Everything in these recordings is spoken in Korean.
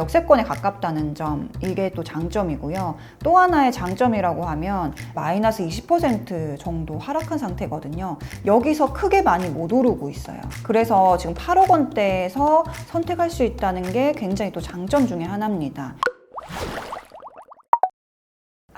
역세권에 가깝다는 점, 이게 또 장점이고요. 또 하나의 장점이라고 하면 마이너스 20% 정도 하락한 상태거든요. 여기서 크게 많이 못 오르고 있어요. 그래서 지금 8억 원대에서 선택할 수 있다는 게 굉장히 또 장점 중에 하나입니다.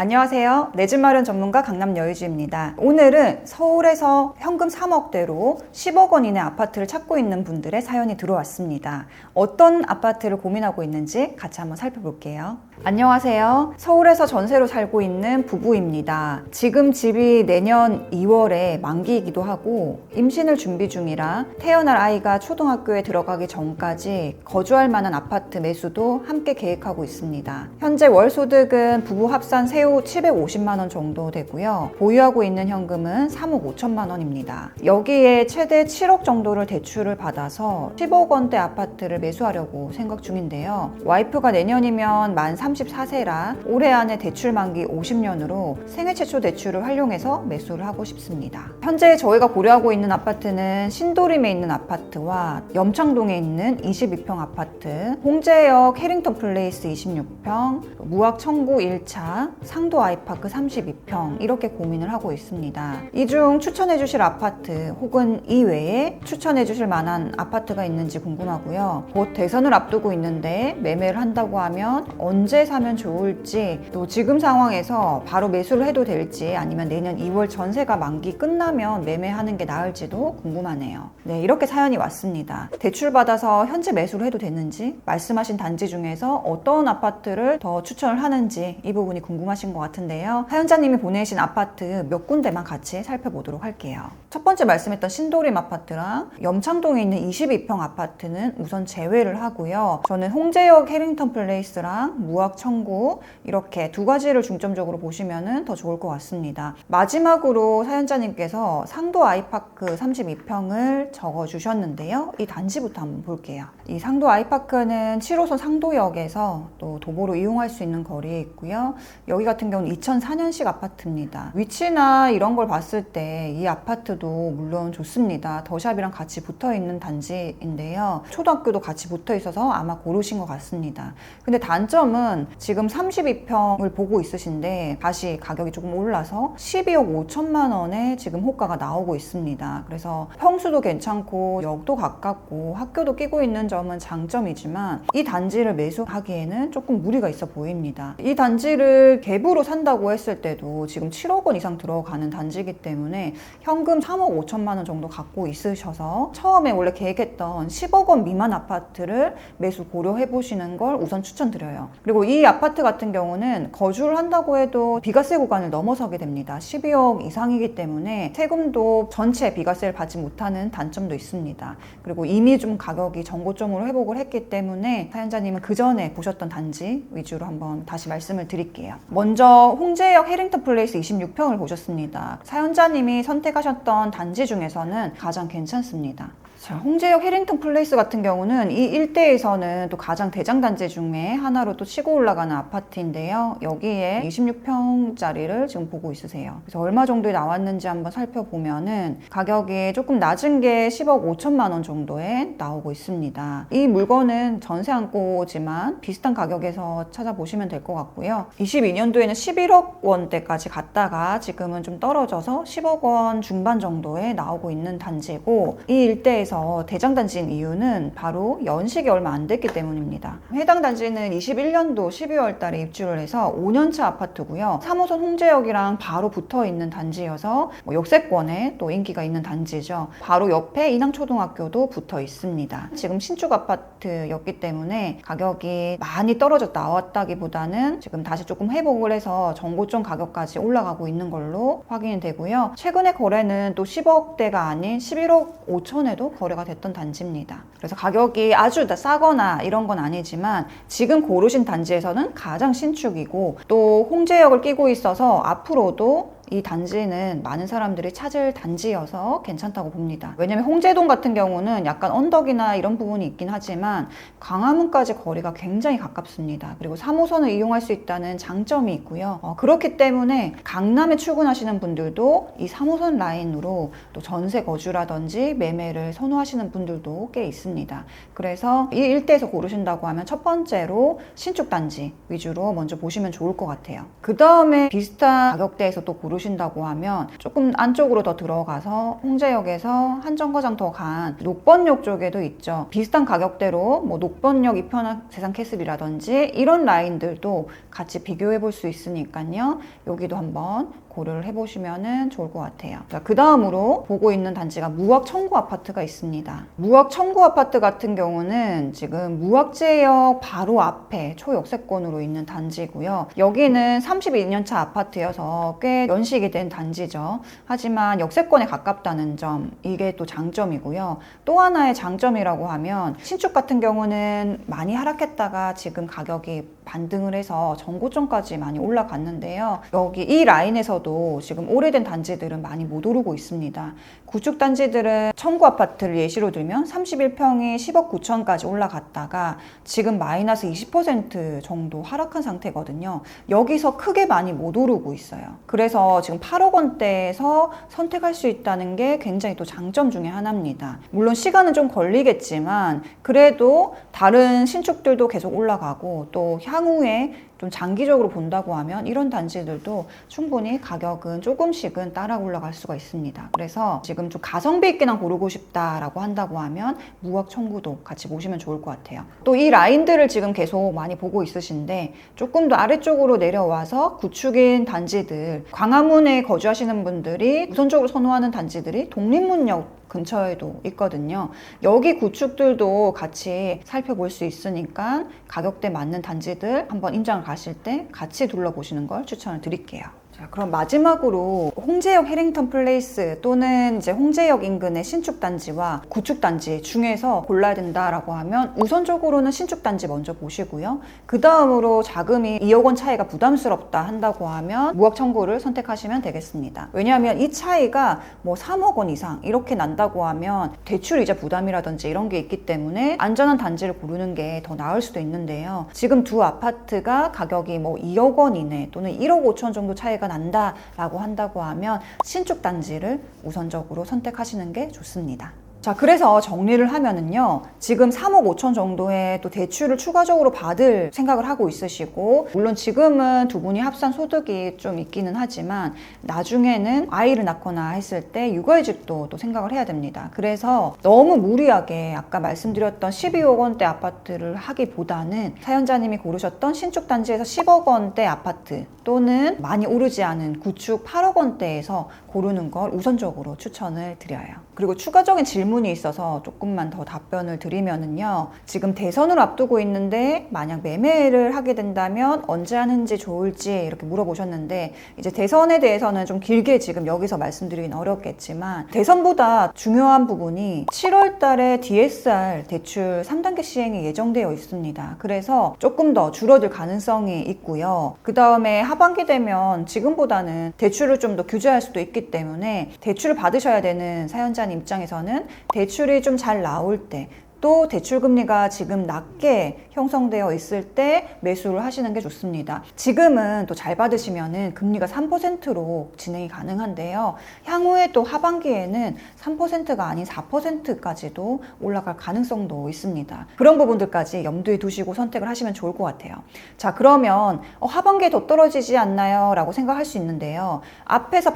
안녕하세요. 내 집 마련 전문가 강남 여유주입니다. 오늘은 서울에서 현금 3억대로 10억 원 이내 아파트를 찾고 있는 분들의 사연이 들어왔습니다. 어떤 아파트를 고민하고 있는지 같이 한번 살펴볼게요. 안녕하세요. 서울에서 전세로 살고 있는 부부입니다. 지금 집이 내년 2월에 만기이기도 하고 임신을 준비 중이라 태어날 아이가 초등학교에 들어가기 전까지 거주할 만한 아파트 매수도 함께 계획하고 있습니다. 현재 월 소득은 부부 합산 세후 750만 원 정도 되고요. 보유하고 있는 현금은 3억 5천만 원입니다. 여기에 최대 7억 정도를 대출을 받아서 10억 원대 아파트를 매수하려고 생각 중인데요. 와이프가 내년이면 만 34세라 올해 안에 대출 만기 50년으로 생애 최초 대출을 활용해서 매수를 하고 싶습니다. 현재 저희가 고려하고 있는 아파트는 신도림에 있는 아파트와 염창동에 있는 22평 아파트, 홍제역 해링턴 플레이스 26평, 무학 청구 1차, 상도 아이파크 32평 이렇게 고민을 하고 있습니다. 이 중 추천해 주실 아파트 혹은 이외에 추천해 주실 만한 아파트가 있는지 궁금하고요. 곧 대선을 앞두고 있는데 매매를 한다고 하면 언제 사면 좋을지, 또 지금 상황에서 바로 매수를 해도 될지 아니면 내년 2월 전세가 만기 끝나면 매매하는 게 나을지도 궁금하네요. 네, 이렇게 사연이 왔습니다. 대출받아서 현재 매수를 해도 되는지, 말씀하신 단지 중에서 어떤 아파트를 더 추천을 하는지 이 부분이 궁금하신 것 같은데요. 사연자님이 보내신 아파트 몇 군데만 같이 살펴보도록 할게요. 첫 번째 말씀했던 신도림 아파트랑 염창동에 있는 22평 아파트는 우선 제외를 하고요. 저는 홍제역 해링턴 플레이스랑 무학 청구 이렇게 두 가지를 중점적으로 보시면 더 좋을 것 같습니다. 마지막으로 사연자님께서 상도 아이파크 32평을 적어주셨는데요. 이 단지부터 한번 볼게요. 이 상도 아이파크는 7호선 상도역에서 또 도보로 이용할 수 있는 거리에 있고요. 여기 같은 경우는 2004년식 아파트입니다. 위치나 이런 걸 봤을 때 이 아파트도 물론 좋습니다. 더샵이랑 같이 붙어있는 단지인데요. 초등학교도 같이 붙어있어서 아마 고르신 것 같습니다. 근데 단점은 지금 32평을 보고 있으신데 다시 가격이 조금 올라서 12억 5천만 원에 지금 호가가 나오고 있습니다. 그래서 평수도 괜찮고 역도 가깝고 학교도 끼고 있는 점은 장점이지만 이 단지를 매수하기에는 조금 무리가 있어 보입니다. 이 단지를 갭으로 산다고 했을 때도 지금 7억 원 이상 들어가는 단지이기 때문에 현금 3억 5천만 원 정도 갖고 있으셔서 처음에 원래 계획했던 10억 원 미만 아파트를 매수 고려해 보시는 걸 우선 추천드려요. 그리고 이 아파트 같은 경우는 거주를 한다고 해도 비과세 구간을 넘어서게 됩니다. 12억 이상이기 때문에 세금도 전체 비과세를 받지 못하는 단점도 있습니다. 그리고 이미 좀 가격이 정고점으로 회복을 했기 때문에 사연자님은 그 전에 보셨던 단지 위주로 한번 다시 말씀을 드릴게요. 먼저 홍제역 해링턴 플레이스 26평을 보셨습니다. 사연자님이 선택하셨던 단지 중에서는 가장 괜찮습니다. 자, 홍제역 해링턴 플레이스 같은 경우는 이 일대에서는 또 가장 대장 단지 중에 하나로 또 치고 올라가는 아파트인데요. 여기에 26평짜리를 지금 보고 있으세요. 그래서 얼마 정도에 나왔는지 한번 살펴보면은 가격이 조금 낮은 게 10억 5천만 원 정도에 나오고 있습니다. 이 물건은 전세 안고지만 비슷한 가격에서 찾아보시면 될 것 같고요. 22년도에는 11억 원대까지 갔다가 지금은 좀 떨어져서 10억 원 중반 정도에 나오고 있는 단지고, 이 일대에서 대장단지인 이유는 바로 연식이 얼마 안 됐기 때문입니다. 해당 단지는 21년도 12월 달에 입주를 해서 5년차 아파트고요. 3호선 홍제역이랑 바로 붙어 있는 단지여서 역세권에 또 인기가 있는 단지죠. 바로 옆에 인항초등학교도 붙어 있습니다. 지금 신축 아파트였기 때문에 가격이 많이 떨어져 나왔다기보다는 지금 다시 조금 회복을 해서 정고점 가격까지 올라가고 있는 걸로 확인이 되고요. 최근에 거래는 또 10억대가 아닌 11억 5천에도 거래가 됐던 단지입니다. 그래서 가격이 아주 싸거나 이런 건 아니지만 지금 고르신 단지에서는 가장 신축이고 또 홍제역을 끼고 있어서 앞으로도 이 단지는 많은 사람들이 찾을 단지여서 괜찮다고 봅니다. 왜냐면 홍제동 같은 경우는 약간 언덕이나 이런 부분이 있긴 하지만 광화문까지 거리가 굉장히 가깝습니다. 그리고 3호선을 이용할 수 있다는 장점이 있고요. 그렇기 때문에 강남에 출근하시는 분들도 이 3호선 라인으로 또 전세 거주라든지 매매를 선호하시는 분들도 꽤 있습니다. 그래서 이 일대에서 고르신다고 하면 첫 번째로 신축 단지 위주로 먼저 보시면 좋을 것 같아요. 그 다음에 비슷한 가격대에서 또 고르신다고 하면 조금 안쪽으로 더 들어가서 홍제역에서 한 정거장 더 간 녹번역 쪽에도 있죠. 비슷한 가격대로 뭐 녹번역 이편한 세상캐슬이라든지 이런 라인들도 같이 비교해 볼 수 있으니까요. 여기도 한번 고려를 해보시면 좋을 것 같아요. 자, 그 다음으로 보고 있는 단지가 무학 청구 아파트가 있습니다. 무학 청구 아파트 같은 경우는 지금 무학재역 바로 앞에 초역세권으로 있는 단지고요. 여기는 32년차 아파트여서 꽤 연식이 된 단지죠. 하지만 역세권에 가깝다는 점, 이게 또 장점이고요. 또 하나의 장점이라고 하면 신축 같은 경우는 많이 하락했다가 지금 가격이 반등을 해서 전고점까지 많이 올라갔는데요. 여기 이 라인에서도 지금 오래된 단지들은 많이 못 오르고 있습니다. 구축 단지들은 청구 아파트를 예시로 들면 31평이 10억 9천까지 올라갔다가 지금 마이너스 20% 정도 하락한 상태거든요. 여기서 크게 많이 못 오르고 있어요. 그래서 지금 8억 원대에서 선택할 수 있다는 게 굉장히 또 장점 중에 하나입니다. 물론 시간은 좀 걸리겠지만 그래도 다른 신축들도 계속 올라가고 또 향후에 좀 장기적으로 본다고 하면 이런 단지들도 충분히 가격은 조금씩은 따라 올라갈 수가 있습니다. 그래서 지금 좀 가성비 있게 난 고르고 싶다라고 한다고 하면 무학 청구도 같이 보시면 좋을 것 같아요. 또 이 라인들을 지금 계속 많이 보고 있으신데 조금 더 아래쪽으로 내려와서 구축인 단지들, 광화문에 거주하시는 분들이 우선적으로 선호하는 단지들이 독립문역 근처에도 있거든요. 여기 구축들도 같이 살펴볼 수 있으니까 가격대 맞는 단지들 한번 임장을 가실 때 같이 둘러보시는 걸 추천을 드릴게요. 자, 그럼 마지막으로 홍제역 해링턴 플레이스 또는 이제 홍제역 인근의 신축 단지와 구축 단지 중에서 골라야 된다라고 하면 우선적으로는 신축 단지 먼저 보시고요. 그 다음으로 자금이 2억 원 차이가 부담스럽다 한다고 하면 무학 청구를 선택하시면 되겠습니다. 왜냐하면 이 차이가 뭐 3억 원 이상 이렇게 난다고 하면 대출 이자 부담이라든지 이런 게 있기 때문에 안전한 단지를 고르는 게 더 나을 수도 있는데요. 지금 두 아파트가 가격이 뭐 2억 원 이내 또는 1억 5천 정도 차이가 난다라고 한다고 하면 신축 단지를 우선적으로 선택하시는 게 좋습니다. 자, 그래서 정리를 하면은요, 지금 3억 5천 정도의 또 대출을 추가적으로 받을 생각을 하고 있으시고, 물론 지금은 두 분이 합산 소득이 좀 있기는 하지만 나중에는 아이를 낳거나 했을 때 육아휴직도 또 생각을 해야 됩니다. 그래서 너무 무리하게 아까 말씀드렸던 12억 원대 아파트를 하기보다는 사연자님이 고르셨던 신축 단지에서 10억 원대 아파트 또는 많이 오르지 않은 구축 8억 원대에서 고르는 걸 우선적으로 추천을 드려요. 그리고 추가적인 질문이 있어서 조금만 더 답변을 드리면은요, 지금 대선을 앞두고 있는데 만약 매매를 하게 된다면 언제 하는지 좋을지 이렇게 물어보셨는데, 이제 대선에 대해서는 좀 길게 지금 여기서 말씀드리긴 어렵겠지만 대선보다 중요한 부분이 7월 달에 DSR 대출 3단계 시행이 예정되어 있습니다. 그래서 조금 더 줄어들 가능성이 있고요. 그 다음에 하반기 되면 지금보다는 대출을 좀 더 규제할 수도 있기 때문에 대출을 받으셔야 되는 사연자님 입장에서는 대출이 좀 잘 나올 때, 또 대출금리가 지금 낮게 형성되어 있을 때 매수를 하시는 게 좋습니다. 지금은 또 잘 받으시면은 금리가 3%로 진행이 가능한데요. 향후에 또 하반기에는 3%가 아닌 4%까지도 올라갈 가능성도 있습니다. 그런 부분들까지 염두에 두시고 선택을 하시면 좋을 것 같아요. 자, 그러면 하반기에 더 떨어지지 않나요? 라고 생각할 수 있는데요. 앞에서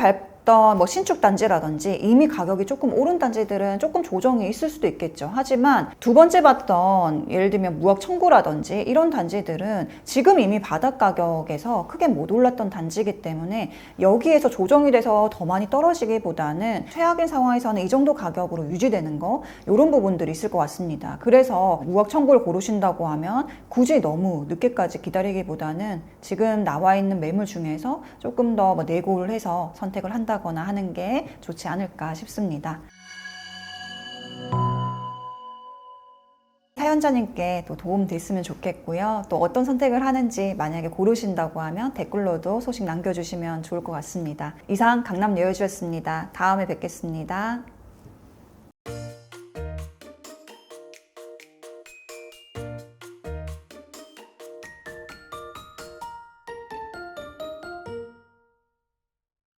뭐 신축 단지라든지 이미 가격이 조금 오른 단지들은 조금 조정이 있을 수도 있겠죠. 하지만 두 번째 봤던 예를 들면 무학 청구라든지 이런 단지들은 지금 이미 바닥 가격에서 크게 못 올랐던 단지이기 때문에 여기에서 조정이 돼서 더 많이 떨어지기보다는 최악의 상황에서는 이 정도 가격으로 유지되는 거, 이런 부분들이 있을 것 같습니다. 그래서 무학 청구를 고르신다고 하면 굳이 너무 늦게까지 기다리기보다는 지금 나와 있는 매물 중에서 조금 더 내고를 해서 선택을 한다거나 하는 게 좋지 않을까 싶습니다. 시청자님께 또 도움 됐으면 좋겠고요. 또 어떤 선택을 하는지 만약에 고르신다고 하면 댓글로도 소식 남겨주시면 좋을 것 같습니다. 이상 강남 여유주였습니다. 다음에 뵙겠습니다.